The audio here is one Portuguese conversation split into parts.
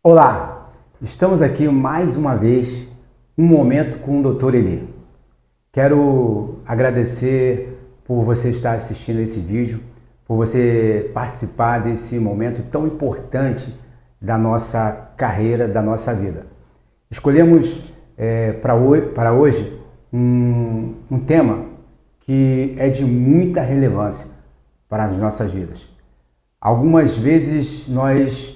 Olá, estamos aqui mais uma vez, um momento com o Dr. Eli. Quero agradecer por você estar assistindo esse vídeo, por você participar desse momento tão importante da nossa carreira, da nossa vida. Escolhemos para hoje um tema que é de muita relevância para as nossas vidas. Algumas vezes nós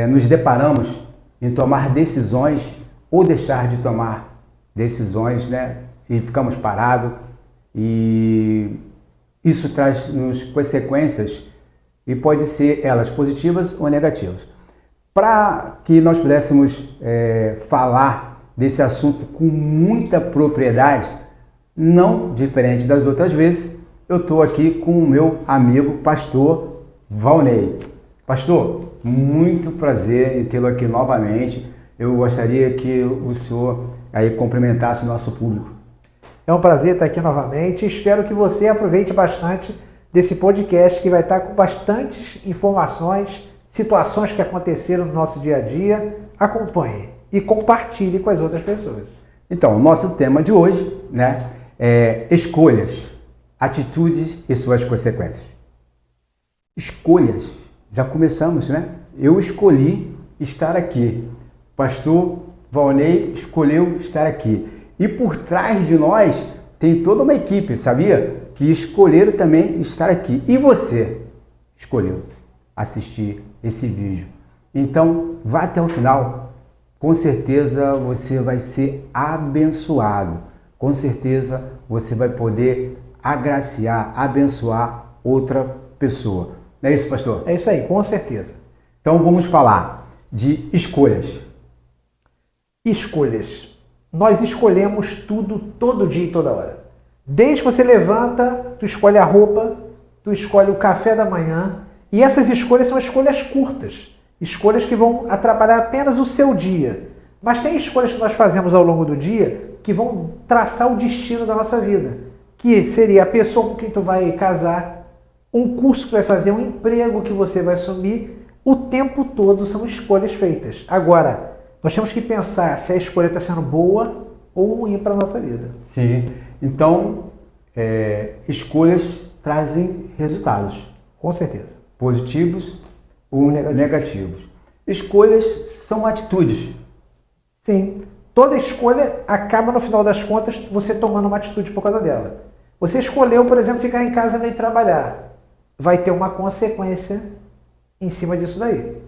nos deparamos em tomar decisões ou deixar de tomar decisões, e ficamos parados, e isso traz-nos consequências e pode ser elas positivas ou negativas. Para que nós pudéssemos falar desse assunto com muita propriedade, não diferente das outras vezes, eu estou aqui com o meu amigo pastor Valnei. Pastor, muito prazer em tê-lo aqui novamente. Eu gostaria que o senhor aí cumprimentasse o nosso público. É um prazer estar aqui novamente. Espero que você aproveite bastante desse podcast que vai estar com bastantes informações, situações que aconteceram no nosso dia a dia. Acompanhe e compartilhe com as outras pessoas. Então, o nosso tema de hoje, é escolhas, atitudes e suas consequências. Escolhas. Já começamos, Eu escolhi estar aqui. Pastor Valnei escolheu estar aqui. E por trás de nós tem toda uma equipe, sabia? Que escolheram também estar aqui. E você escolheu assistir esse vídeo. Então, vá até o final. Com certeza você vai ser abençoado. Com certeza você vai poder agraciar, abençoar outra pessoa. Não é isso, pastor? É isso aí, com certeza. Então vamos falar de escolhas. Escolhas. Nós escolhemos tudo, todo dia e toda hora. Desde que você levanta, tu escolhe a roupa, tu escolhe o café da manhã. E essas escolhas são escolhas curtas. Escolhas que vão atrapalhar apenas o seu dia. Mas tem escolhas que nós fazemos ao longo do dia que vão traçar o destino da nossa vida. Que seria a pessoa com quem tu vai casar, um curso que vai fazer, um emprego que você vai assumir. O tempo todo são escolhas feitas. Agora, nós temos que pensar se a escolha está sendo boa ou ruim para a nossa vida. Sim. Então, escolhas trazem resultados. Com certeza. Positivos ou negativos. Escolhas são atitudes. Sim. Toda escolha acaba, no final das contas, você tomando uma atitude por causa dela. Você escolheu, por exemplo, ficar em casa e não ir trabalhar. Vai ter uma consequência em cima disso daí.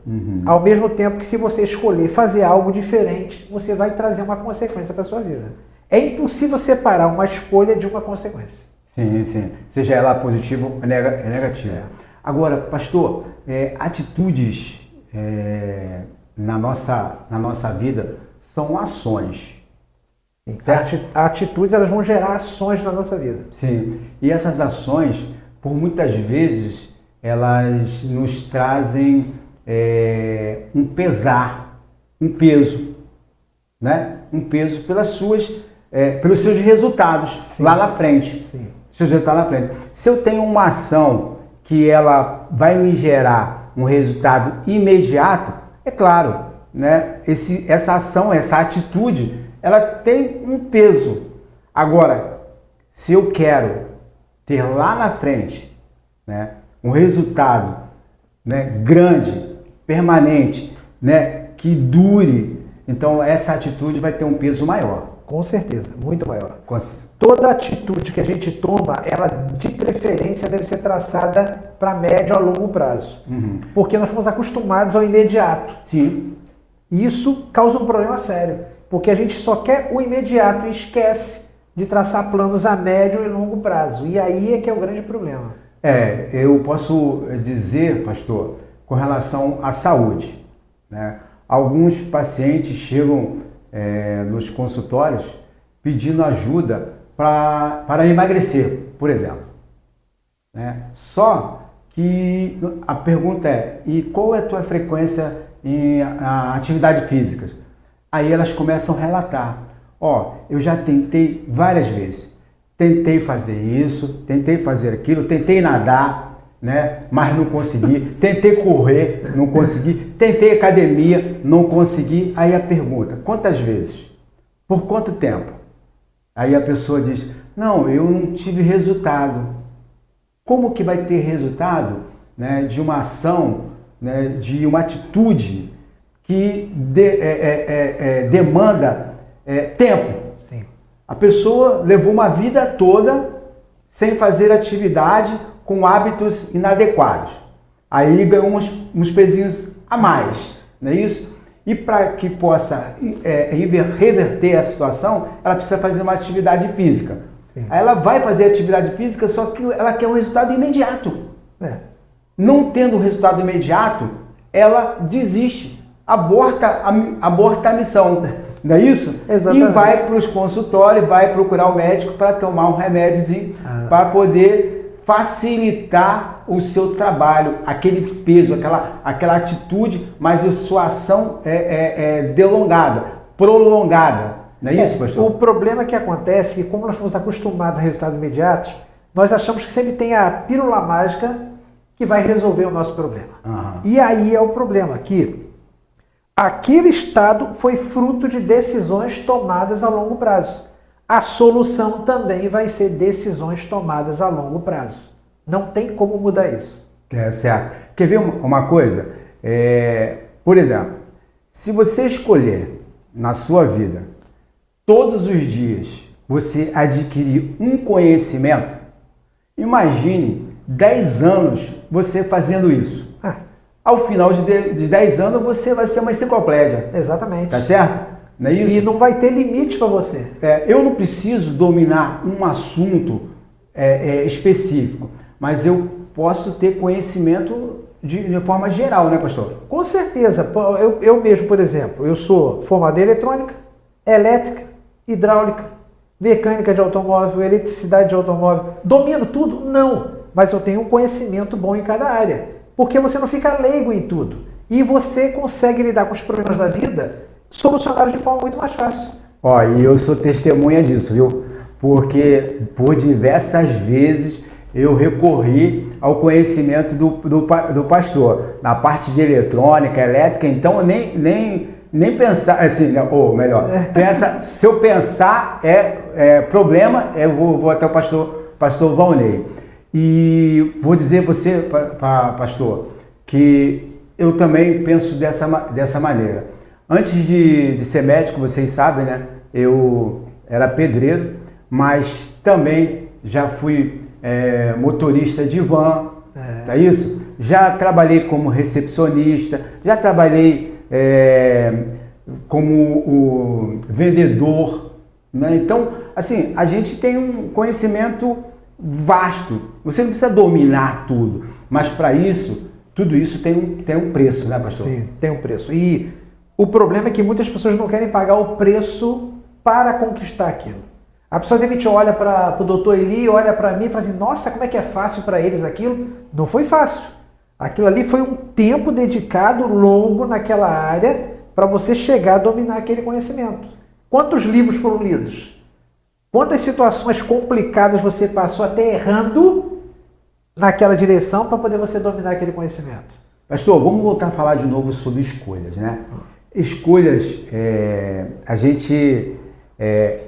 Ao mesmo tempo que, se você escolher fazer algo diferente, você vai trazer uma consequência para a sua vida. É impossível separar uma escolha de uma consequência. Sim, sim. Seja ela positiva ou negativa. Agora, pastor, atitudes na nossa vida são ações. Certo? Atitudes, elas vão gerar ações na nossa vida. Sim. E essas ações, por muitas vezes, elas nos trazem um pesar, um peso, Um peso pelos seus resultados. Sim. Lá na frente. Sim. Seus resultados lá na frente. Se eu tenho uma ação que ela vai me gerar um resultado imediato, é claro, essa ação, essa atitude, ela tem um peso. Agora, se eu quero ter lá na frente, um resultado, grande, permanente, que dure, então essa atitude vai ter um peso maior. Com certeza, muito maior. Toda atitude que a gente toma, ela de preferência deve ser traçada para médio a longo prazo. Porque nós fomos acostumados ao imediato. Sim. E isso causa um problema sério. Porque a gente só quer o imediato e esquece de traçar planos a médio e longo prazo. E aí é que é o grande problema. Eu posso dizer, pastor, com relação à saúde, Alguns pacientes chegam nos consultórios pedindo ajuda para emagrecer, por exemplo. Só que a pergunta é, e qual é a tua frequência em atividade física? Aí elas começam a relatar, eu já tentei várias vezes, tentei fazer isso, tentei fazer aquilo, tentei nadar, né? Mas não consegui. Tentei correr, não consegui. Tentei academia, não consegui. Aí a pergunta, quantas vezes? Por quanto tempo? Aí a pessoa diz, não, eu não tive resultado. Como que vai ter resultado, né, de uma ação, né, de uma atitude que demanda tempo? Sim. A pessoa levou uma vida toda sem fazer atividade, com hábitos inadequados. Aí ganhou uns pezinhos a mais, não é isso? E para que possa reverter essa situação, ela precisa fazer uma atividade física. Sim. Aí ela vai fazer atividade física, só que ela quer um resultado imediato. Não tendo um resultado imediato, ela desiste, aborta a missão, não é isso? Exatamente. E vai para os consultórios, vai procurar o médico para tomar um remédiozinho, para poder facilitar o seu trabalho, aquele peso, aquela atitude, mas a sua ação é delongada, prolongada. Não é isso, pastor? O problema que acontece é que, como nós fomos acostumados a resultados imediatos, nós achamos que sempre tem a pílula mágica que vai resolver o nosso problema. E aí é o problema, que aquele estado foi fruto de decisões tomadas a longo prazo. A solução também vai ser decisões tomadas a longo prazo. Não tem como mudar isso. Certo. Quer ver uma coisa? Por exemplo, se você escolher na sua vida, todos os dias, você adquirir um conhecimento, imagine 10 anos você fazendo isso. Ao final de 10 anos, você vai ser uma enciclopédia. Exatamente. Tá certo? Não é isso? E não vai ter limite para você. Eu não preciso dominar um assunto específico, mas eu posso ter conhecimento de forma geral, né, pastor? Com certeza. Eu mesmo, por exemplo, eu sou formado em eletrônica, elétrica, hidráulica, mecânica de automóvel, eletricidade de automóvel. Domino tudo? Não. Mas eu tenho um conhecimento bom em cada área. Porque você não fica leigo em tudo. E você consegue lidar com os problemas da vida, solucioná-los de forma muito mais fácil. E eu sou testemunha disso, viu? Porque por diversas vezes eu recorri ao conhecimento do pastor. Na parte de eletrônica, elétrica, então eu nem pensar, assim, ou melhor, se eu pensar problema, eu vou até o pastor Valnei. E vou dizer a você, pastor, que eu também penso dessa maneira. Antes de ser médico, vocês sabem, né? Eu era pedreiro, mas também já fui motorista de van, é isso? Já trabalhei como recepcionista, já trabalhei como o vendedor, né? Então, assim, a gente tem um conhecimento vasto. Você não precisa dominar tudo, mas para isso, tudo isso tem um preço, né, pastor? Sim, tem um preço. E o problema é que muitas pessoas não querem pagar o preço para conquistar aquilo. A pessoa de repente olha para o doutor Eli, olha para mim e fala assim, nossa, como é que é fácil para eles aquilo? Não foi fácil. Aquilo ali foi um tempo dedicado longo naquela área para você chegar a dominar aquele conhecimento. Quantos livros foram lidos? Quantas situações complicadas você passou até errando naquela direção para poder você dominar aquele conhecimento? Pastor, vamos voltar a falar de novo sobre escolhas, né? Escolhas, a gente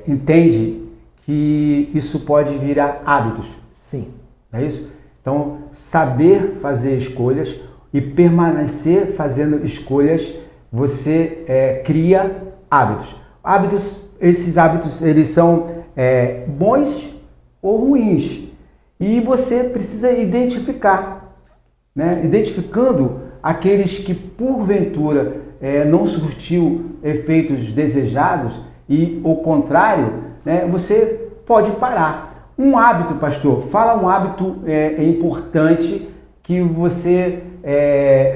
entende que isso pode virar hábitos. Sim. É isso? Então, saber fazer escolhas e permanecer fazendo escolhas, você cria hábitos. Esses hábitos, eles são bons ou ruins. E você precisa identificar, né? Identificando aqueles que, porventura, não surtiu efeitos desejados e, ao contrário, né, você pode parar. Um hábito, pastor, fala um hábito importante que você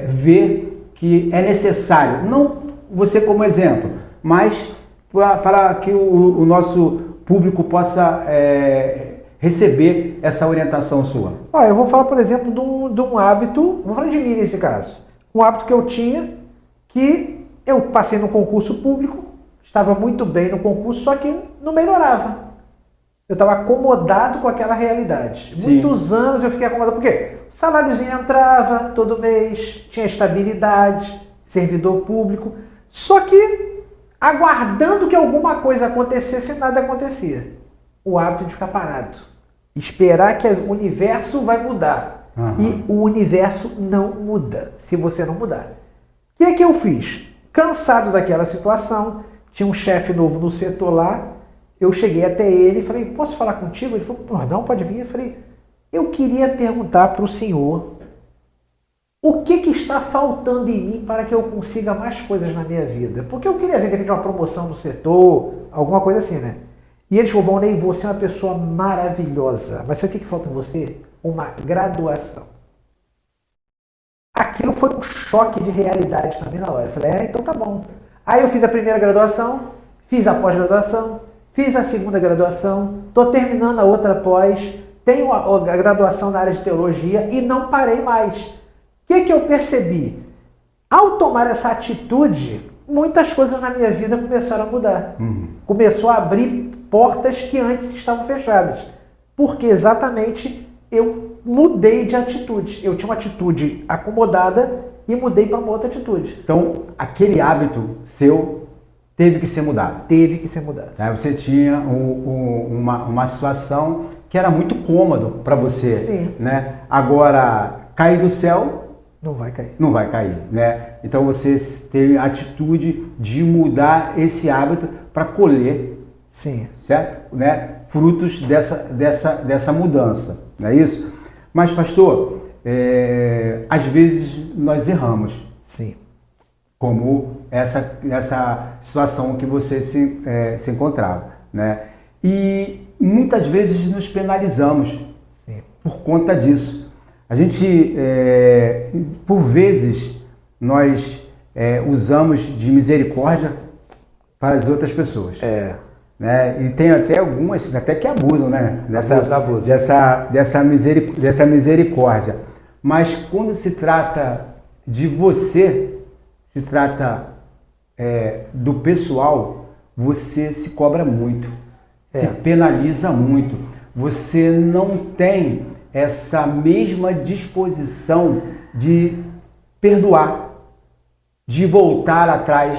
vê que é necessário. Não você como exemplo, mas para que o nosso público possa receber essa orientação sua. Eu vou falar, por exemplo, de um hábito, vou falar de mim nesse caso, um hábito que eu tinha, que eu passei no concurso público, estava muito bem no concurso, só que não melhorava. Eu estava acomodado com aquela realidade. Sim. Muitos anos eu fiquei acomodado. Por quê? O saláriozinho entrava todo mês, tinha estabilidade, servidor público. Só que aguardando que alguma coisa acontecesse, nada acontecia. O hábito de ficar parado. Esperar que o universo vai mudar. E o universo não muda, se você não mudar. O que eu fiz? Cansado daquela situação, tinha um chefe novo no setor lá, eu cheguei até ele e falei, posso falar contigo? Ele falou, não, pode vir. Eu falei, eu queria perguntar para o senhor o que está faltando em mim para que eu consiga mais coisas na minha vida. Porque eu queria ver de repente uma promoção no setor, alguma coisa assim, né? E ele falou, Valnei, você é uma pessoa maravilhosa, mas sabe o que falta em você? Uma graduação. Aquilo foi um choque de realidade para mim na hora. Eu falei, então tá bom. Aí eu fiz a primeira graduação, fiz a pós-graduação, fiz a segunda graduação, estou terminando a outra pós, tenho a graduação na área de teologia e não parei mais. O que eu percebi? Ao tomar essa atitude, muitas coisas na minha vida começaram a mudar. Começou a abrir portas que antes estavam fechadas. Porque exatamente eu mudei de atitude. Eu tinha uma atitude acomodada e mudei para uma outra atitude. Então, aquele hábito seu teve que ser mudado. Teve que ser mudado. Você tinha uma situação que era muito cômodo para você. Sim. Né? Agora, cair do céu... Não vai cair. Não vai cair, né? Então você teve a atitude de mudar esse hábito para colher, sim, certo? Né? Frutos dessa mudança, não é isso? Mas, pastor, às vezes nós erramos. Sim. Como essa situação que você se encontrava, né? E muitas vezes nos penalizamos. Sim. Por conta disso. A gente, por vezes, nós usamos de misericórdia para as outras pessoas. Né? E tem até algumas até que abusam, né? Dessa misericórdia. Mas quando se trata de você, se trata do pessoal, você se cobra muito, se penaliza muito. Você não tem essa mesma disposição de perdoar, de voltar atrás,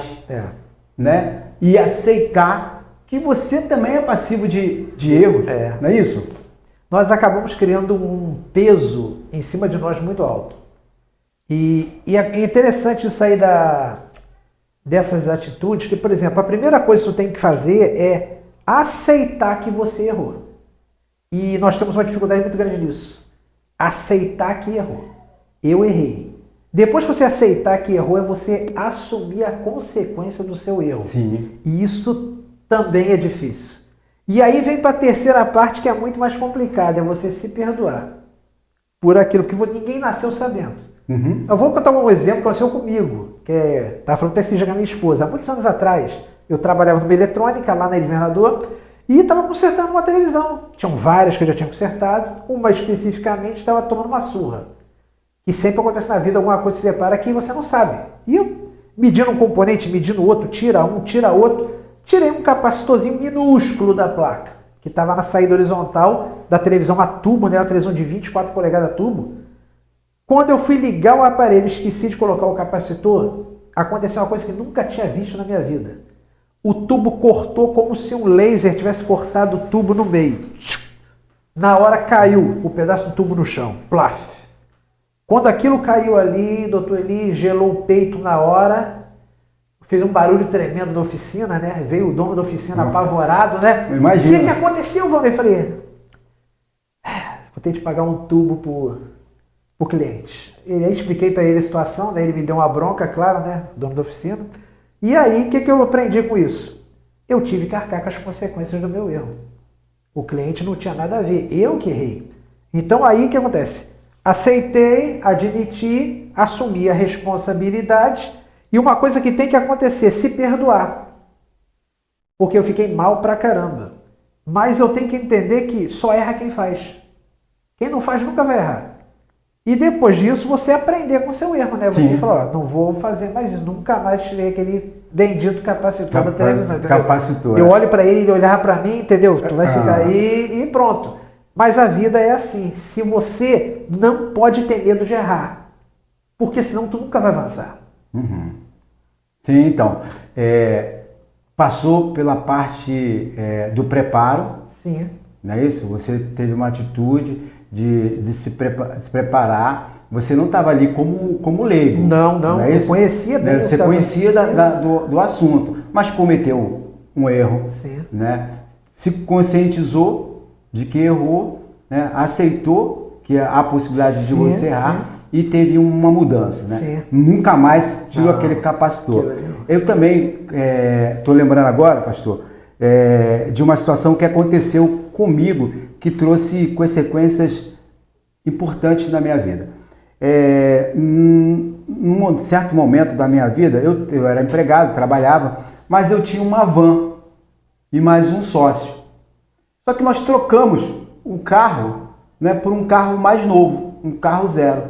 né? E aceitar que você também é passivo de erros, não é isso? Nós acabamos criando um peso em cima de nós muito alto. E é interessante isso aí dessas atitudes, que, por exemplo, a primeira coisa que você tem que fazer é aceitar que você errou. E nós temos uma dificuldade muito grande nisso. Aceitar que errou. Eu errei. Depois que você aceitar que errou, é você assumir a consequência do seu erro. Sim. E isso também é difícil. E aí vem para a terceira parte, que é muito mais complicada, é você se perdoar por aquilo que ninguém nasceu sabendo. Eu vou contar um exemplo que aconteceu comigo, que estava falando até esse dia com a minha esposa. Há muitos anos atrás, eu trabalhava numa eletrônica lá na Governador, e estava consertando uma televisão. Tinham várias que eu já tinha consertado, uma especificamente estava tomando uma surra. E sempre acontece na vida alguma coisa que se separa que você não sabe. E eu, medindo um componente, medindo outro, tira um, tira outro, tirei um capacitorzinho minúsculo da placa, que estava na saída horizontal da televisão a tubo, né, uma televisão de 24 polegadas a tubo. Quando eu fui ligar o aparelho, esqueci de colocar o capacitor, aconteceu uma coisa que nunca tinha visto na minha vida. O tubo cortou como se um laser tivesse cortado o tubo no meio. Na hora caiu o pedaço do tubo no chão. Plaf! Quando aquilo caiu ali, doutor Eli gelou o peito na hora, fez um barulho tremendo na oficina, né? Veio o dono da oficina apavorado, né? Imagina. O que aconteceu, Valnei? Eu falei, vou ter que pagar um tubo pro cliente. E aí expliquei para ele a situação, daí ele me deu uma bronca, claro, né? Dono da oficina. E aí, o que eu aprendi com isso? Eu tive que arcar com as consequências do meu erro. O cliente não tinha nada a ver, eu que errei. Então aí o que acontece? Aceitei, admiti, assumi a responsabilidade e uma coisa que tem que acontecer, se perdoar. Porque eu fiquei mal pra caramba. Mas eu tenho que entender que só erra quem faz. Quem não faz nunca vai errar. E depois disso, você aprender com o seu erro, né? Você Sim. falar, ó, não vou fazer mais isso, nunca mais tirei aquele bendito capacitor da televisão, entendeu? Capacitor. Eu olho para ele olhava para mim, entendeu? Tu vai ficar Ah. aí e pronto. Mas a vida é assim. Se você não pode ter medo de errar, porque senão tu nunca vai avançar. Uhum. Sim, então, passou pela parte do preparo, Sim. não é isso? Você teve uma atitude de se preparar, você não estava ali como leigo. Não, é eu isso? conhecia bem o que Você estava conhecia do assunto, mas cometeu um erro, Sim. né? Se conscientizou de que errou, né? Aceitou que há a possibilidade de você errar e teve uma mudança, né? Sim. Nunca mais tirou aquele capacitor. Eu também estou lembrando agora, pastor, de uma situação que aconteceu comigo que trouxe consequências importantes na minha vida. Num certo momento da minha vida, eu era empregado, trabalhava, mas eu tinha uma van e mais um sócio. Só que nós trocamos o carro, né, por um carro mais novo, um carro zero.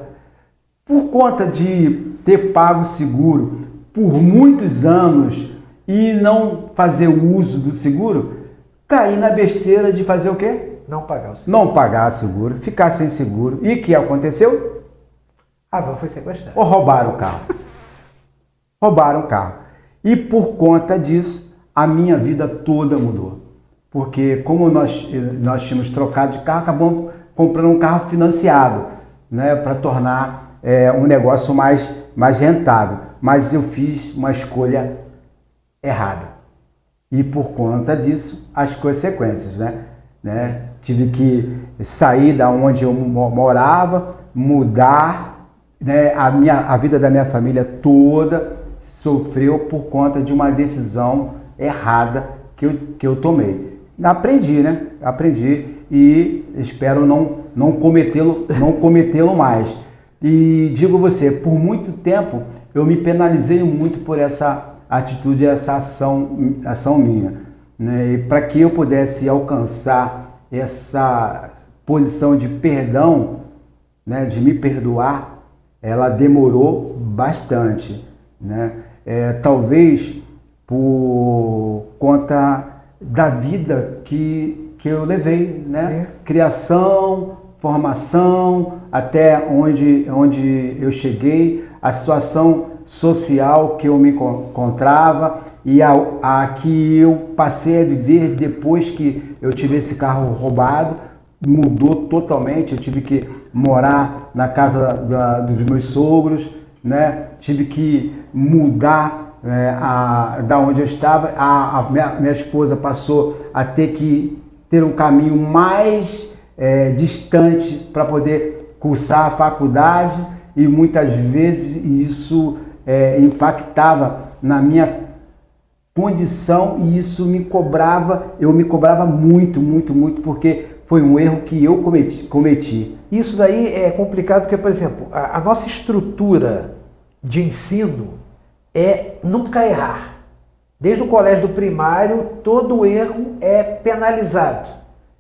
Por conta de ter pago seguro por muitos anos e não fazer o uso do seguro, caí na besteira de fazer o quê? Não pagar o seguro. Não pagar seguro, ficar sem seguro. E o que aconteceu? A van foi sequestrada. Roubaram o carro. Roubaram o carro. E por conta disso, a minha vida toda mudou. Porque como nós tínhamos trocado de carro, acabamos comprando um carro financiado, né, para tornar um negócio mais rentável. Mas eu fiz uma escolha errada. E por conta disso, as consequências, né? Tive que sair da onde eu morava, mudar, né? A vida da minha família toda sofreu por conta de uma decisão errada que eu tomei. Aprendi, né? Aprendi e espero não cometê-lo mais. E digo você, por muito tempo eu me penalizei muito por essa atitude, essa ação minha, né? E para que eu pudesse alcançar essa posição de perdão, né, de me perdoar, ela demorou bastante, né? Talvez por conta da vida que eu levei, né? Sim. Criação, formação, até onde eu cheguei, a situação social que eu me encontrava e a que eu passei a viver depois que eu tive esse carro roubado, mudou totalmente. Eu tive que morar na casa dos meus sogros, né? Tive que mudar da onde eu estava. A minha esposa passou a ter que ter um caminho mais distante para poder cursar a faculdade e muitas vezes isso impactava na minha condição e isso eu me cobrava muito, porque foi um erro que eu cometi. Isso daí é complicado porque, por exemplo, a nossa estrutura de ensino é nunca errar. Desde o colégio do primário, todo erro é penalizado.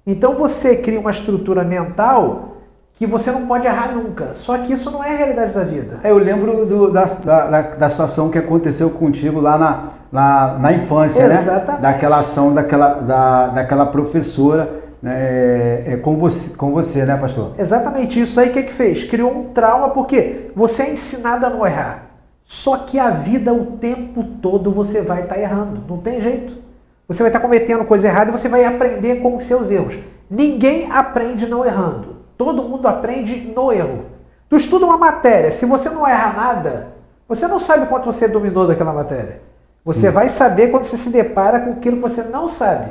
Então você cria uma estrutura mental que você não pode errar nunca. Só que isso não é a realidade da vida. Eu lembro da situação que aconteceu contigo lá na infância, Exatamente. né? Daquela ação daquela professora, né? Com você, né, pastor? Exatamente isso aí que fez? Criou um trauma porque você é ensinado a não errar. Só que a vida, o tempo todo, você vai estar errando. Não tem jeito. Você vai estar cometendo coisa errada e você vai aprender com os seus erros. Ninguém aprende não errando. Todo mundo aprende no erro. Tu estuda uma matéria, se você não erra nada, você não sabe quanto você dominou daquela matéria. Você vai saber quando você se depara com aquilo que você não sabe.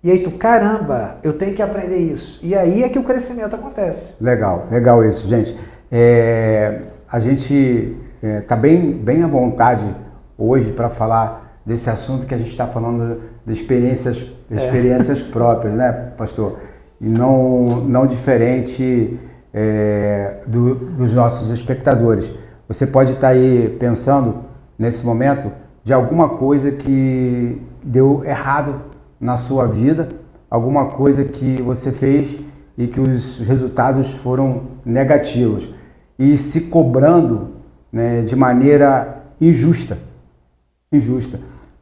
E aí tu, caramba, eu tenho que aprender isso. E aí é que o crescimento acontece. Legal isso, gente. A gente está bem à vontade hoje para falar desse assunto que a gente está falando de experiências próprias, né, pastor? E não diferente dos nossos espectadores. Você pode estar aí pensando, nesse momento, de alguma coisa que deu errado na sua vida, alguma coisa que você fez e que os resultados foram negativos. e se cobrando, né, de maneira injusta. Injusta.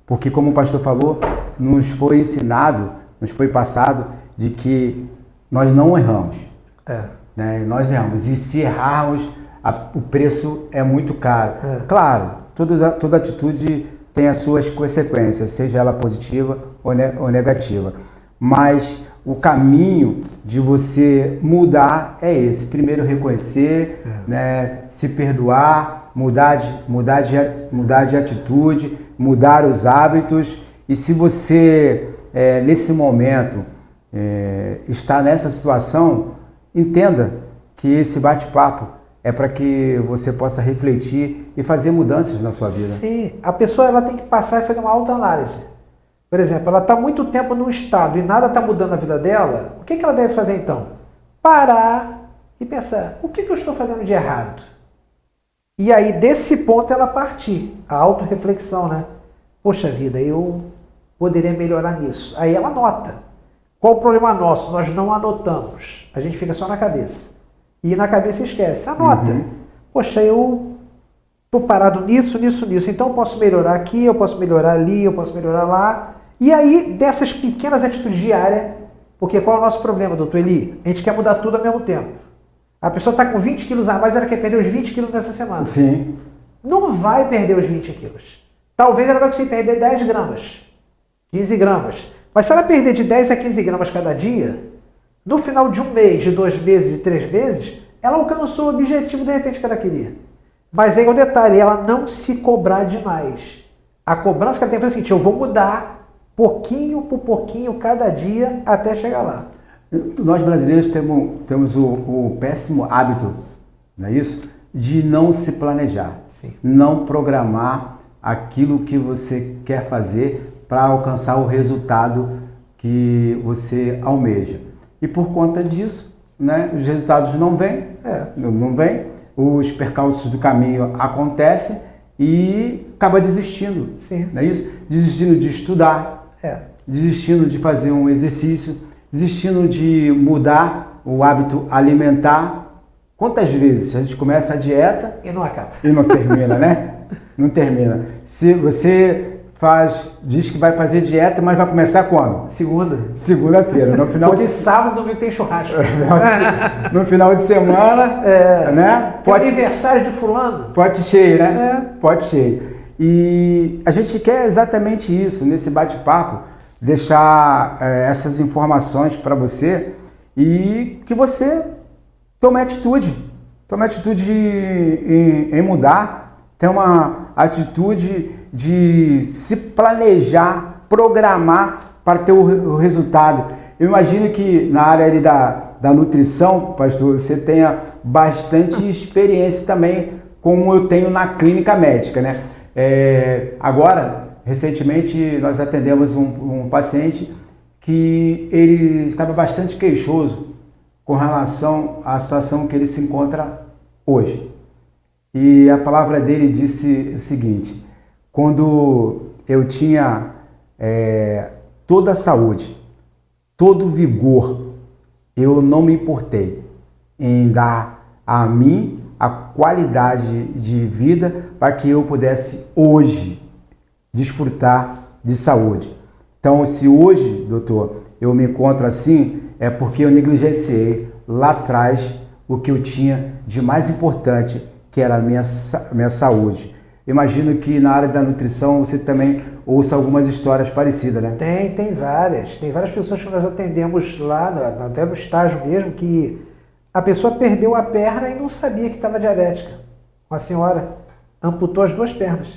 Porque, como o pastor falou, nos foi ensinado, nos foi passado de que nós não erramos. Né? Nós erramos. E se errarmos, o preço é muito caro. Claro, toda atitude tem as suas consequências, seja ela positiva ou negativa. Mas o caminho de você mudar é esse. Primeiro reconhecer, né, se perdoar, mudar de atitude, mudar os hábitos. E se você, nesse momento, está nessa situação, entenda que esse bate-papo é para que você possa refletir e fazer mudanças na sua vida. Sim, a pessoa ela tem que passar e fazer uma autoanálise. Por exemplo, ela está muito tempo num estado e nada está mudando na vida dela, o que ela deve fazer então? Parar e pensar, o que eu estou fazendo de errado? E aí, desse ponto, ela partir, a autorreflexão, né? Poxa vida, eu poderia melhorar nisso. Aí ela anota. Qual o problema nosso? Nós não anotamos. A gente fica só na cabeça. E na cabeça esquece. Anota. Poxa, eu estou parado nisso. Então eu posso melhorar aqui, eu posso melhorar ali, eu posso melhorar lá. E aí, dessas pequenas atitudes diárias, porque qual é o nosso problema, doutor Eli? A gente quer mudar tudo ao mesmo tempo. A pessoa está com 20 quilos a mais, ela quer perder os 20 quilos nessa semana. Sim. Não vai perder os 20 quilos. Talvez ela vai conseguir perder 10 gramas, 15 gramas. Mas se ela perder de 10 a 15 gramas cada dia, no final de um mês, de 2 meses, de 3 meses, ela alcançou o objetivo de repente que ela queria. Mas aí é o detalhe, ela não se cobrar demais. A cobrança que ela tem foi o seguinte, eu vou mudar pouquinho por pouquinho cada dia até chegar lá. Nós brasileiros temos o péssimo hábito, não é isso? De não se planejar, Sim. Não programar aquilo que você quer fazer para alcançar o resultado que você almeja. E por conta disso, né, os resultados não vêm, os percalços do caminho acontecem e acaba desistindo. Sim. Não é isso? Desistindo de estudar, desistindo de fazer um exercício, desistindo de mudar o hábito alimentar. Quantas vezes a gente começa a dieta E não acaba. e não termina, né? Não termina. Se você diz que vai fazer dieta, mas vai começar quando? Segunda-feira. No final Porque sábado, domingo tem churrasco. No final de semana, né? Aniversário de fulano. Pote cheio, né? Pote cheio. E a gente quer exatamente isso, nesse bate-papo, deixar essas informações para você e que você tome atitude em mudar, tenha uma atitude de se planejar, programar para ter o resultado. Eu imagino que na área ali da nutrição, pastor, você tenha bastante experiência também, como eu tenho na clínica médica, né? Agora, recentemente, nós atendemos um paciente que ele estava bastante queixoso com relação à situação que ele se encontra hoje. E a palavra dele disse o seguinte: quando eu tinha toda a saúde, todo o vigor, eu não me importei em dar a mim a qualidade de vida para que eu pudesse hoje desfrutar de saúde. Então, se hoje, doutor, eu me encontro assim, é porque eu negligenciei lá atrás o que eu tinha de mais importante, que era a minha saúde. Imagino que na área da nutrição você também ouça algumas histórias parecidas, né? Tem várias. Tem várias pessoas que nós atendemos lá, até no estágio mesmo, que a pessoa perdeu a perna e não sabia que estava diabética. Uma senhora amputou as 2 pernas.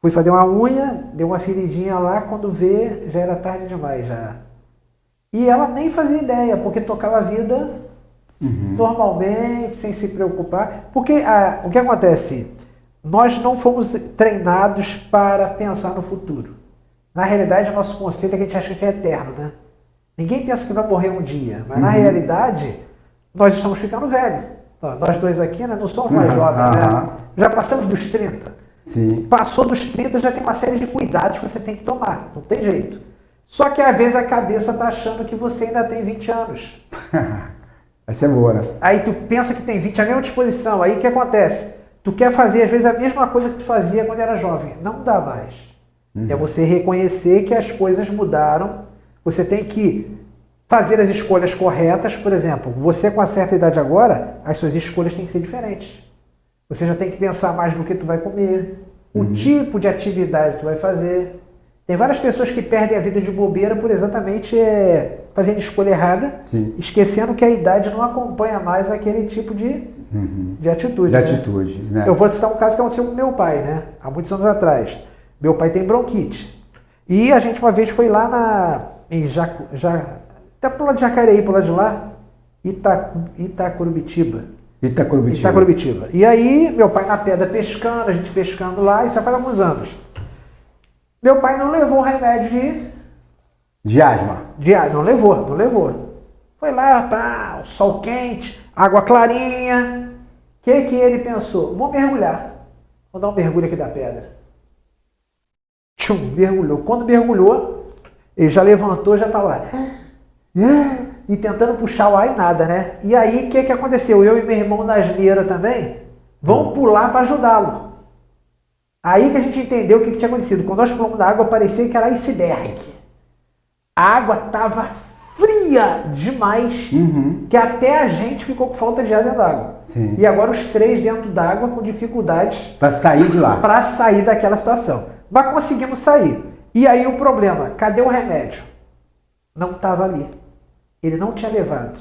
Fui fazer uma unha, deu uma feridinha lá, quando vê, já era tarde demais já. E ela nem fazia ideia, porque tocava a vida normalmente, sem se preocupar. Porque o que acontece? Nós não fomos treinados para pensar no futuro. Na realidade, o nosso conceito é que a gente acha que é eterno, né? Ninguém pensa que vai morrer um dia, mas na realidade, nós estamos ficando velhos. Nós dois aqui, né, não somos mais jovens, né? Já passamos dos 30. Sim. Passou dos 30, já tem uma série de cuidados que você tem que tomar, não tem jeito. Só que às vezes a cabeça está achando que você ainda tem 20 anos. Vai ser boa, né? Aí tu pensa que tem 20 à mesma disposição, aí o que acontece? Tu quer fazer às vezes a mesma coisa que tu fazia quando era jovem, não dá mais. É você reconhecer que as coisas mudaram, você tem que fazer as escolhas corretas, por exemplo, você com uma certa idade agora, as suas escolhas têm que ser diferentes. Você já tem que pensar mais no que tu vai comer, o tipo de atividade que tu vai fazer. Tem várias pessoas que perdem a vida de bobeira por exatamente fazendo escolha errada, Sim. esquecendo que a idade não acompanha mais aquele tipo de atitude. De atitude, né? Eu vou citar um caso que aconteceu com meu pai, né? Há muitos anos atrás. Meu pai tem bronquite. E a gente uma vez foi lá até pro lado de Jacareí, pro lado de lá, Itacurubitiba. E aí, meu pai na pedra pescando, a gente pescando lá, isso já faz alguns anos. Meu pai não levou o remédio de asma. Não levou. Foi lá, pá, sol quente, água clarinha. O que ele pensou? Vou mergulhar. Vou dar um mergulho aqui da pedra. Tchum, mergulhou. Quando mergulhou, ele já levantou, já tá lá. E tentando puxar o ar e nada, né? E aí, o que aconteceu? Eu e meu irmão na asneira também, vão pular para ajudá-lo. Aí que a gente entendeu o que tinha acontecido. Quando nós pulamos na água, parecia que era iceberg. A água estava fria demais, que até a gente ficou com falta de ar dentro d'água. E agora os três dentro d'água com dificuldades para sair de lá. Para sair daquela situação. Mas conseguimos sair. E aí o problema, cadê o remédio? Não estava ali. Ele não tinha levado.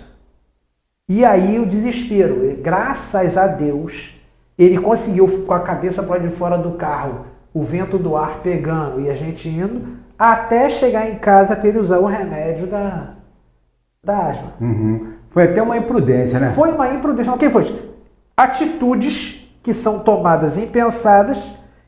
E aí o desespero. Graças a Deus, ele conseguiu com a cabeça para de fora do carro, o vento do ar pegando e a gente indo, até chegar em casa para ele usar o remédio da asma. Foi até uma imprudência, né? Foi uma imprudência. O que foi? Atitudes que são tomadas impensadas,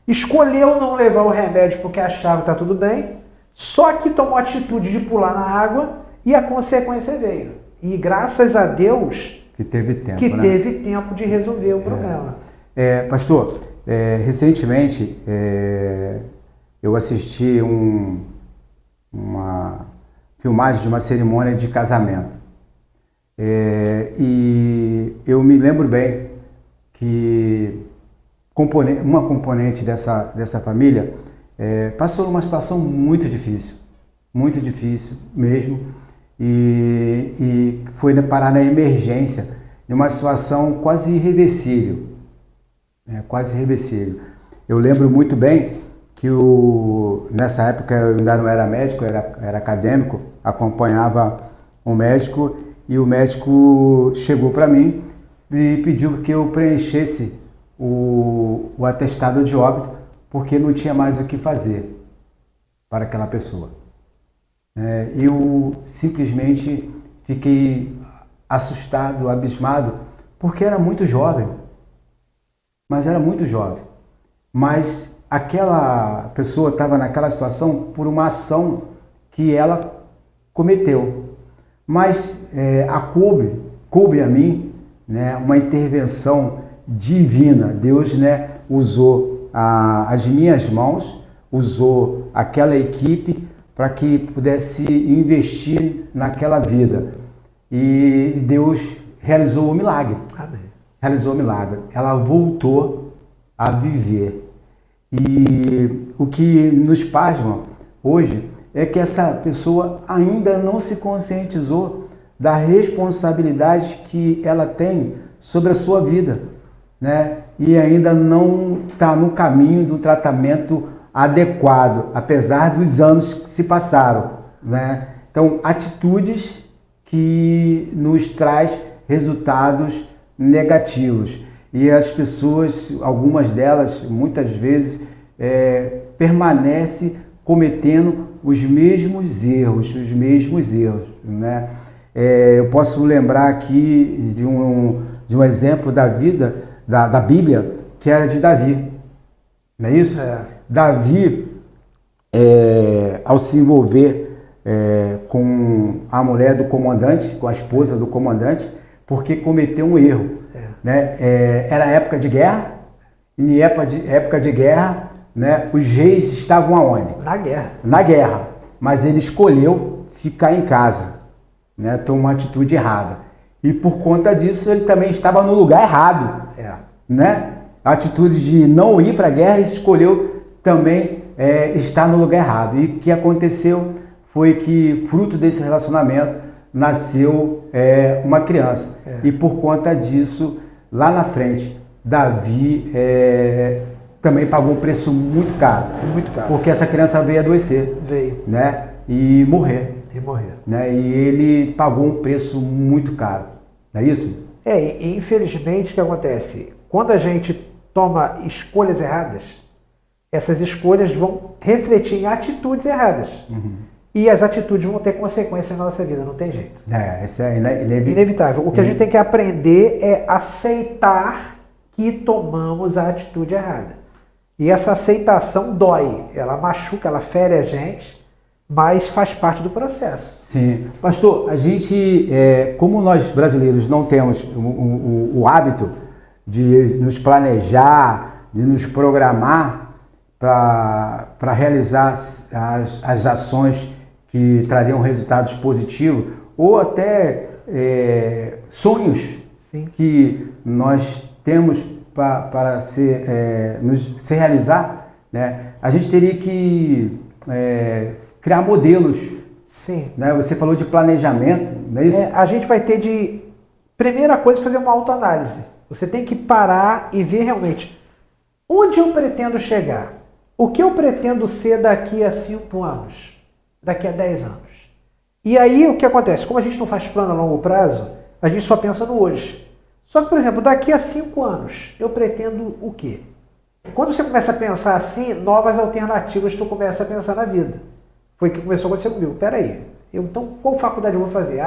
escolheu não levar o remédio porque achava que está tudo bem, só que tomou a atitude de pular na água e a consequência veio. E graças a Deus que teve tempo, teve tempo de resolver o problema. Pastor, recentemente eu assisti uma filmagem de uma cerimônia de casamento. E eu me lembro bem que uma componente dessa família passou numa situação muito difícil mesmo, e foi parar na emergência, numa situação quase irreversível. Eu lembro muito bem que nessa época eu ainda não era médico, era acadêmico, acompanhava um médico, e o médico chegou para mim e pediu que eu preenchesse o atestado de óbito, porque não tinha mais o que fazer para aquela pessoa. Eu simplesmente fiquei assustado, abismado, porque era muito jovem. Mas aquela pessoa estava naquela situação por uma ação que ela cometeu. Mas coube a mim, né, uma intervenção divina. Deus, né, usou as minhas mãos, usou aquela equipe para que pudesse investir naquela vida. E Deus realizou o milagre. Amém. Realizou o milagre. Ela voltou a viver. E o que nos pasma hoje é que essa pessoa ainda não se conscientizou da responsabilidade que ela tem sobre a sua vida, né? E ainda não está no caminho do tratamento adequado, apesar dos anos que se passaram, né? Então, atitudes que nos traz resultados negativos. E as pessoas, algumas delas, muitas vezes, permanecem cometendo os mesmos erros, né? Eu posso lembrar aqui de um exemplo da vida, da Bíblia, que era de Davi, não é isso? Davi, ao se envolver com a mulher do comandante, com a esposa do comandante, porque cometeu um erro, né? Era época de guerra, e em época de guerra, né, os reis estavam aonde? Na guerra, mas ele escolheu ficar em casa, né, tomou uma atitude errada. E por conta disso, ele também estava no lugar errado. Né? A atitude de não ir para a guerra, escolheu também estar no lugar errado. E o que aconteceu foi que, fruto desse relacionamento, nasceu uma criança. E por conta disso, lá na frente, Davi também pagou um preço muito caro. Muito caro. Porque essa criança veio adoecer. Veio. Né? E morrer. Né? E ele pagou um preço muito caro. Não é isso? E infelizmente o que acontece? Quando a gente toma escolhas erradas, essas escolhas vão refletir em atitudes erradas. E as atitudes vão ter consequências na nossa vida, não tem jeito. Isso é inevitável. O que a gente tem que aprender é aceitar que tomamos a atitude errada. E essa aceitação dói, ela machuca, ela fere a gente, mas faz parte do processo. Sim. Pastor, a gente, como nós brasileiros não temos o hábito de nos planejar, de nos programar para realizar as ações que trariam resultados positivos, ou até sonhos que nós temos para se realizar, né? A gente teria que criar modelos. Sim. Né? Você falou de planejamento, não é isso? A gente vai ter de, primeira coisa, fazer uma autoanálise. Você tem que parar e ver realmente onde eu pretendo chegar. O que eu pretendo ser daqui a 5 anos, daqui a 10 anos. E aí o que acontece? Como a gente não faz plano a longo prazo, a gente só pensa no hoje. Só que, por exemplo, daqui a 5 anos, eu pretendo o quê? Quando você começa a pensar assim, novas alternativas tu começa a pensar na vida. Foi o que começou a acontecer comigo. Peraí, então qual faculdade eu vou fazer?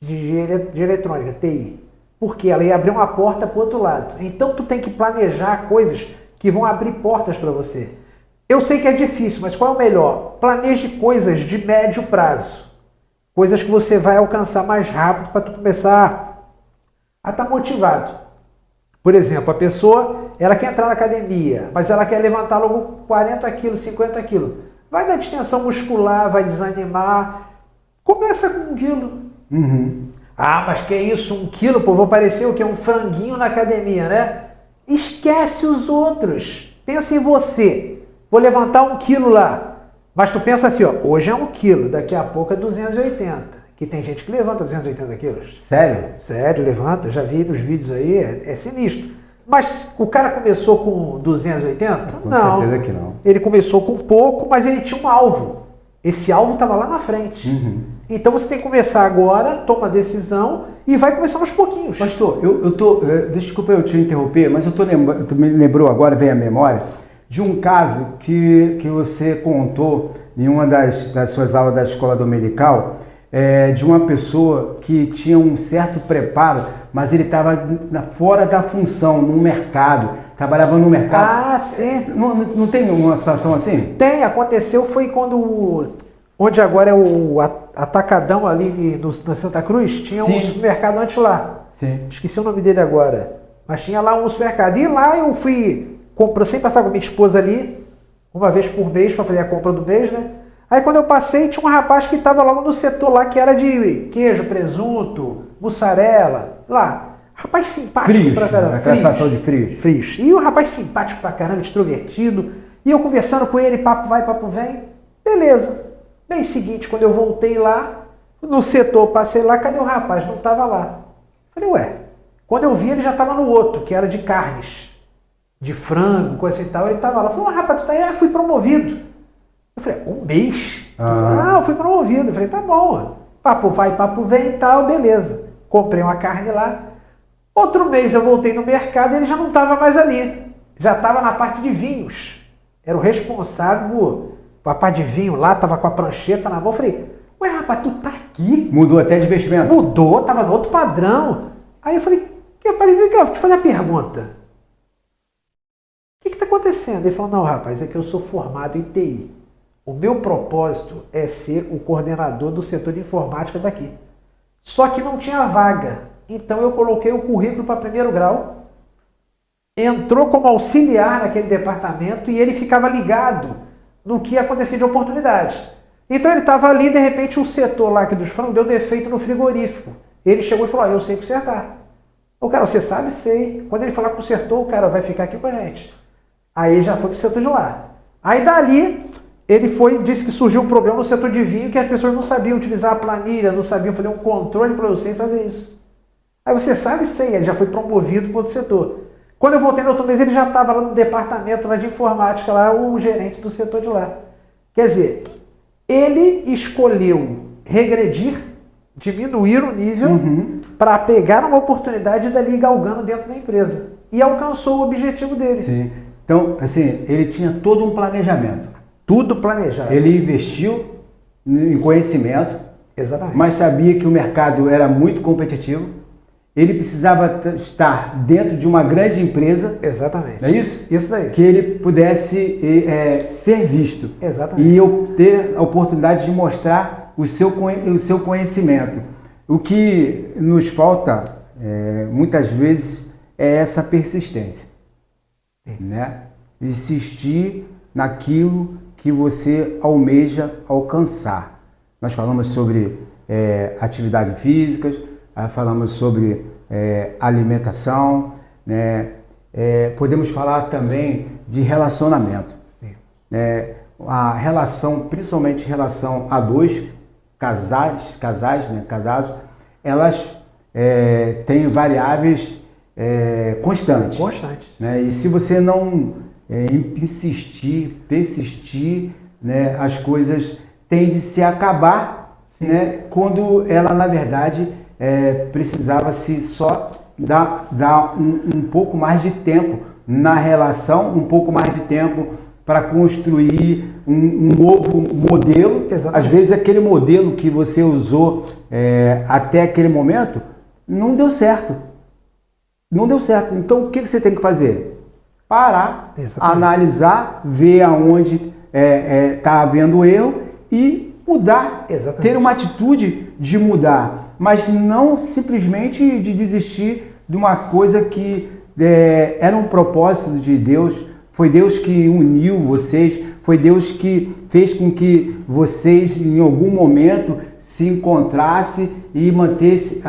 De eletrônica, TI. Porque ela ia abrir uma porta para o outro lado. Então tu tem que planejar coisas que vão abrir portas para você. Eu sei que é difícil, mas qual é o melhor? Planeje coisas de médio prazo. Coisas que você vai alcançar mais rápido para tu começar a estar motivado. Por exemplo, a pessoa, ela quer entrar na academia, mas ela quer levantar logo 40 quilos, 50 quilos. Vai dar distensão muscular, vai desanimar. Começa com 1 quilo. Mas que isso, 1 quilo? Pô, vou parecer o quê? Um franguinho na academia, né? Esquece os outros. Pensa em você. Vou levantar 1 quilo lá. Mas tu pensa assim, hoje é 1 quilo, daqui a pouco é 280. Que tem gente que levanta 280 quilos. Sério? Sério, levanta. Já vi nos vídeos aí, é sinistro. Mas o cara começou com 280? Com certeza que não. Ele começou com pouco, mas ele tinha um alvo. Esse alvo estava lá na frente. Então você tem que começar agora, toma a decisão e vai começar aos pouquinhos. Pastor, desculpa eu te interromper, mas tu me lembrou agora, veio à memória, de um caso que você contou em uma das suas aulas da escola dominical, de uma pessoa que tinha um certo preparo, mas ele estava fora da função, no mercado, trabalhava no mercado. Sim. Não tem uma situação assim? Tem, aconteceu, foi quando, onde agora é o Atacadão ali na Santa Cruz, tinha um supermercado antes lá. Esqueci o nome dele agora, mas tinha lá um supermercado. E lá eu fui, sem passar com minha esposa ali, uma vez por mês para fazer a compra do mês, né? Aí quando eu passei, tinha um rapaz que estava logo no setor lá, que era de queijo, presunto, mussarela, lá. Rapaz simpático pra caramba. Aquela situação de frios. Frios. E o rapaz simpático pra caramba, extrovertido. E eu conversando com ele, papo vai, papo vem. Beleza. Bem seguinte, quando eu voltei lá, no setor, passei lá, cadê o rapaz? Não estava lá. Falei, ué. Quando eu vi, ele já estava no outro, que era de carnes. De frango, coisa e tal. Ele estava lá. Falei, rapaz, tu tá aí? Fui promovido. Eu falei, 1 mês? Eu fui promovido. Eu falei, tá bom. Papo vai, papo vem e tal, beleza. Comprei uma carne lá. Outro mês eu voltei no mercado e ele já não estava mais ali. Já estava na parte de vinhos. Era o responsável a parte de vinho lá, estava com a prancheta na mão. Eu falei, ué, rapaz, tu tá aqui? Mudou até de vestimento? Mudou, estava no outro padrão. Aí eu falei, vem cá, vou te fazer a pergunta. O que está acontecendo? Ele falou, não, rapaz, é que eu sou formado em TI. O meu propósito é ser o coordenador do setor de informática daqui. Só que não tinha vaga. Então eu coloquei o currículo para 1º grau, entrou como auxiliar naquele departamento e ele ficava ligado no que ia acontecer de oportunidades. Então ele estava ali, de repente o setor lá dos frangos deu defeito no frigorífico. Ele chegou e falou, eu sei consertar. O cara, você sabe? Sei. Quando ele falar que consertou, o cara vai ficar aqui com a gente. Aí já foi pro setor de lá. Aí dali, ele disse que surgiu um problema no setor de vinho, que as pessoas não sabiam utilizar a planilha, não sabiam fazer um controle. Ele falou, eu sei fazer isso. Aí você sabe? Sei. Ele já foi promovido para outro setor. Quando eu voltei no outro mês, ele já estava lá no departamento lá de informática, lá, o gerente do setor de lá. Quer dizer, ele escolheu regredir, diminuir o nível, para pegar uma oportunidade e dali galgando dentro da empresa. E alcançou o objetivo dele. Sim. Então, assim, ele tinha todo um planejamento. Tudo planejado. Ele investiu em conhecimento, Exatamente. mas sabia que o mercado era muito competitivo. Ele precisava estar dentro de uma grande empresa. Exatamente. Não é isso? Isso daí. Que ele pudesse ser visto. Exatamente. E eu ter a oportunidade de mostrar o seu conhecimento. O que nos falta, muitas vezes, é essa persistência. Né? Insistir naquilo que você almeja alcançar. Nós falamos sobre atividades físicas, falamos sobre alimentação, né? Podemos falar também de relacionamento. A relação, principalmente relação a dois casais, né, casados, elas têm variáveis constantes. Né? E se você não persistir, né, as coisas tendem a se acabar, né, quando ela, na verdade, precisava-se só dar um pouco mais de tempo na relação, um pouco mais de tempo para construir um novo modelo. Exatamente. Às vezes aquele modelo que você usou até aquele momento não deu certo. Não deu certo. Então o que você tem que fazer? Parar, analisar, ver aonde está havendo erro e mudar. Exatamente. Ter uma atitude de mudar, mas não simplesmente de desistir de uma coisa que era um propósito de Deus. Foi Deus que uniu vocês, foi Deus que fez com que vocês em algum momento se encontrassem e mantesse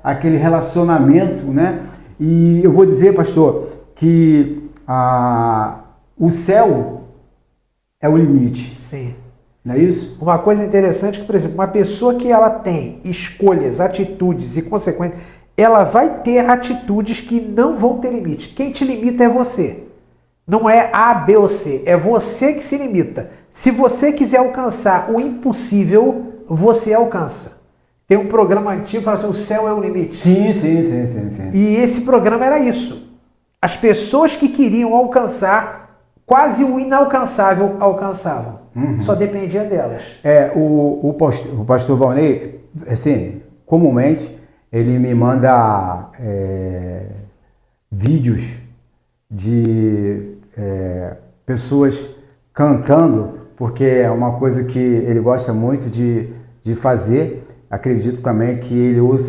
aquele relacionamento, né? E eu vou dizer, pastor, que o céu é o limite. Sim. Não é isso? Uma coisa interessante é que, por exemplo, uma pessoa que ela tem escolhas, atitudes e consequências, ela vai ter atitudes que não vão ter limite. Quem te limita é você. Não é A, B ou C. É você que se limita. Se você quiser alcançar o impossível, você alcança. Tem um programa antigo que fala assim, o céu é o limite. Sim. E esse programa era isso. As pessoas que queriam alcançar quase o inalcançável alcançavam. Só dependia delas. O pastor Valnei, assim, comumente, ele me manda vídeos de pessoas cantando, porque é uma coisa que ele gosta muito de fazer. Acredito também que ele ouve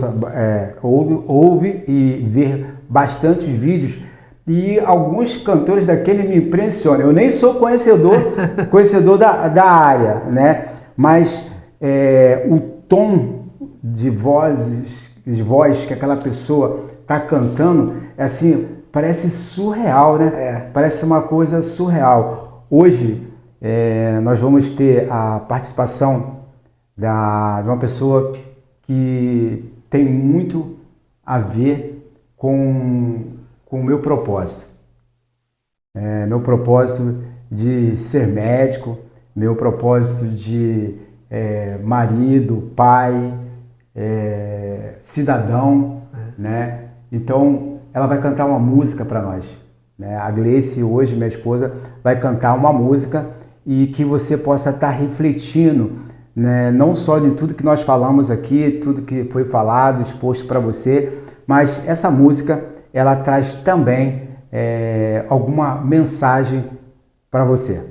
e vê bastantes vídeos. E alguns cantores daquele me impressionam. Eu nem sou conhecedor da área, né? Mas o tom de voz que aquela pessoa está cantando, assim, parece surreal, né? Parece uma coisa surreal. Hoje, nós vamos ter a participação de uma pessoa que tem muito a ver com o meu propósito. Meu propósito de ser médico, meu propósito de marido, pai, cidadão, né? Então, ela vai cantar uma música para nós, né? A Gleice, hoje, minha esposa, vai cantar uma música e que você possa estar refletindo, né? Não só de tudo que nós falamos aqui, tudo que foi falado, exposto para você, mas essa música, ela traz também alguma mensagem para você.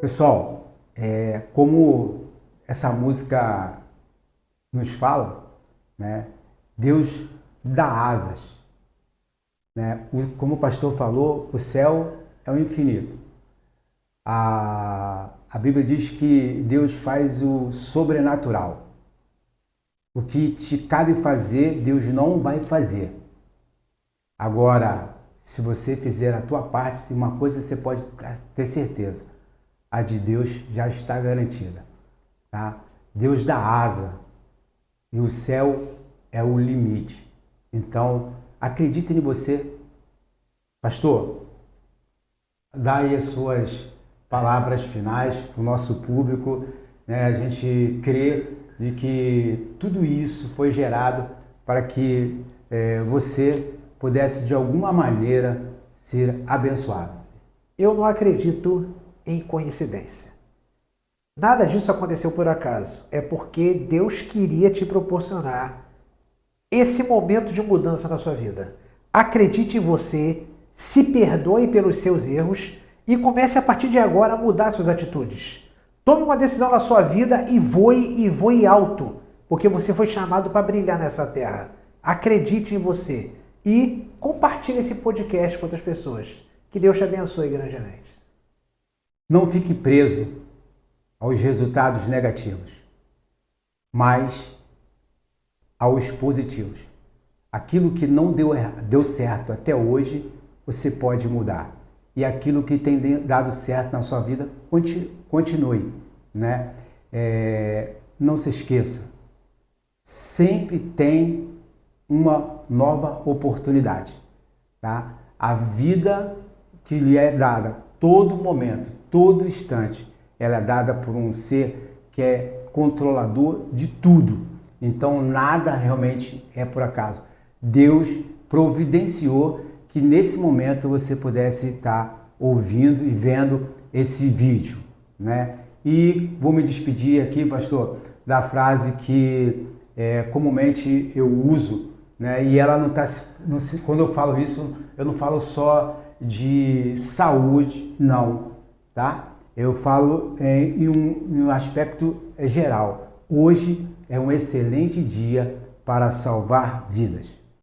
Pessoal, como essa música nos fala, né, Deus dá asas. Né? Como o pastor falou, o céu é o infinito. A Bíblia diz que Deus faz o sobrenatural. O que te cabe fazer, Deus não vai fazer. Agora, se você fizer a tua parte, uma coisa você pode ter certeza, a de Deus já está garantida. Tá? Deus dá asa e o céu é o limite. Então, acredite em você. Pastor, dá aí as suas palavras finais para o nosso público. Né? A gente crê de que tudo isso foi gerado para que você pudesse de alguma maneira ser abençoado. Eu não acredito em coincidência. Nada disso aconteceu por acaso. É porque Deus queria te proporcionar esse momento de mudança na sua vida. Acredite em você, se perdoe pelos seus erros e comece a partir de agora a mudar suas atitudes. Tome uma decisão na sua vida e voe alto, porque você foi chamado para brilhar nessa terra. Acredite em você e compartilhe esse podcast com outras pessoas. Que Deus te abençoe grandemente. Não fique preso aos resultados negativos, mas aos positivos. Aquilo que não deu certo até hoje, você pode mudar. E aquilo que tem dado certo na sua vida, continue. Né? Não se esqueça, sempre tem uma nova oportunidade. Tá? A vida que lhe é dada, todo momento, todo instante, ela é dada por um ser que é controlador de tudo. Então, nada realmente é por acaso. Deus providenciou que nesse momento você pudesse estar ouvindo e vendo esse vídeo. Né? E vou me despedir aqui, pastor, da frase que comumente eu uso, né? E ela não está... Quando eu falo isso, eu não falo só de saúde, não. Tá? Eu falo em um aspecto geral. Hoje é um excelente dia para salvar vidas.